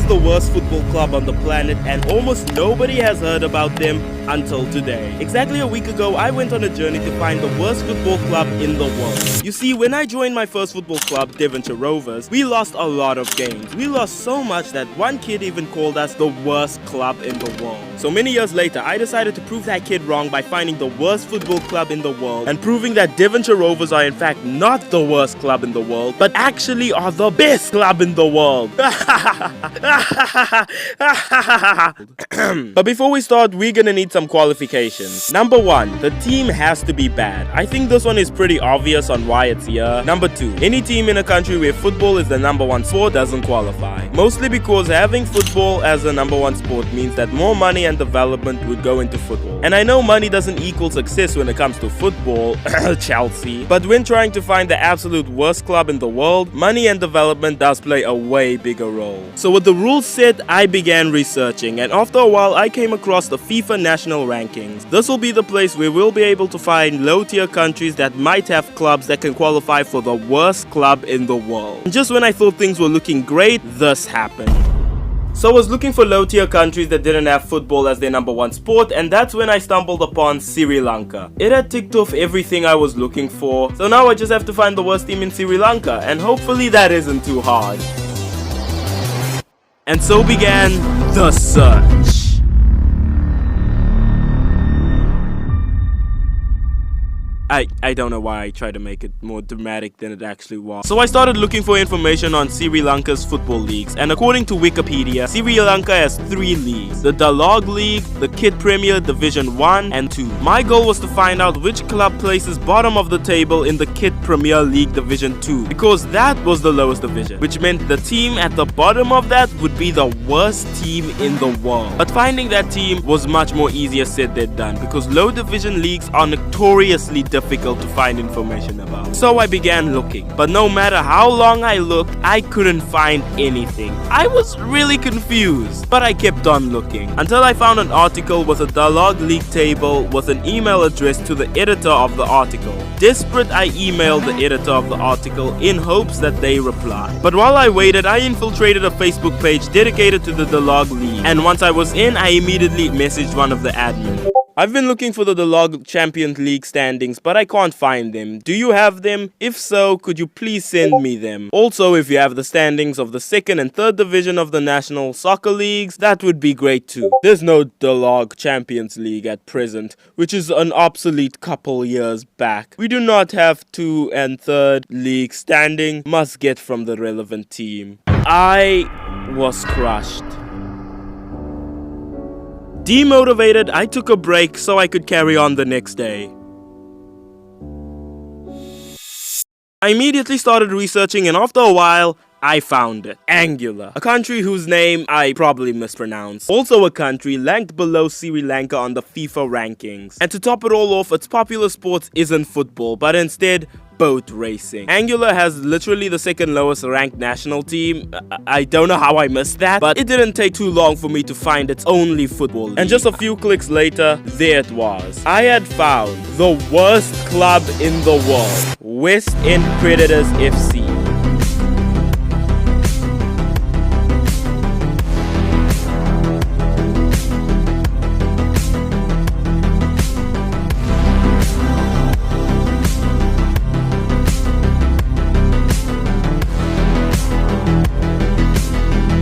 the worst football club on the planet, and almost nobody has heard about them until today. Exactly a week ago, I went on a journey to find the worst football club in the world. You see, when I joined my first football club, Devonshire Rovers, we lost a lot of games. We lost so much that one kid even called us the worst club in the world. So many years later, I decided to prove that kid wrong by finding the worst football club in the world and proving that Devonshire Rovers are in fact not the worst club in the world, but actually are the best club in the world. But before we start, we're gonna need some qualifications. Number 1, the team has to be bad. I think this one is pretty obvious on why it's here. Number 2, any team in a country where football is the #1 sport doesn't qualify. Mostly because having football as the #1 sport means that more money and development would go into football. And I know money doesn't equal success when it comes to football, Chelsea, but when trying to find the absolute worst club in the world, money and development does play a way bigger role. So with the rules set, I began researching, and after a while I came across the FIFA national rankings. This will be the place where we'll be able to find low-tier countries that might have clubs that can qualify for the worst club in the world. And just when I thought things were looking great, this happened. So I was looking for low-tier countries that didn't have football as their #1 sport, and that's when I stumbled upon Sri Lanka. It had ticked off everything I was looking for, so now I just have to find the worst team in Sri Lanka, and hopefully that isn't too hard. And so began the search. I don't know why I tried to make it more dramatic than it actually was. So I started looking for information on Sri Lanka's football leagues, and according to Wikipedia, Sri Lanka has 3 leagues: the Dalog League, the Kid Premier Division 1 and 2. My goal was to find out which club places bottom of the table in the Kid Premier League Division 2, because that was the lowest division, which meant the team at the bottom of that would be the worst team in the world. But finding that team was much more easier said than done, because low division leagues are notoriously difficult to find information about. So I began looking, but no matter how long I looked, I couldn't find anything. I was really confused, but I kept on looking until I found an article with a Dalog League table with an email address to the editor of the article. Desperate, I emailed the editor of the article in hopes that they replied. But while I waited, I infiltrated a Facebook page dedicated to the Dalog League, and once I was in, I immediately messaged one of the admins. I've been looking for the Dalog Champions League standings, but I can't find them. Do you have them? If so, could you please send me them? Also, if you have the standings of the 2nd and 3rd division of the National Soccer Leagues, that would be great too. There's no Dalog Champions League at present, which is an obsolete couple years back. We do not have 2 and 3rd league standing. Must get from the relevant team. I was crushed. Demotivated, I took a break so I could carry on the next day. I immediately started researching, and after a while, I found it. Anguilla, a country whose name I probably mispronounced. Also a country ranked below Sri Lanka on the FIFA rankings. And to top it all off, its popular sport isn't football, but instead boat racing. Anguilla has literally the 2nd lowest ranked national team. I don't know how I missed that, but it didn't take too long for me to find its only football league. And just a few clicks later, there it was. I had found the worst club in the world, West End Predators FC.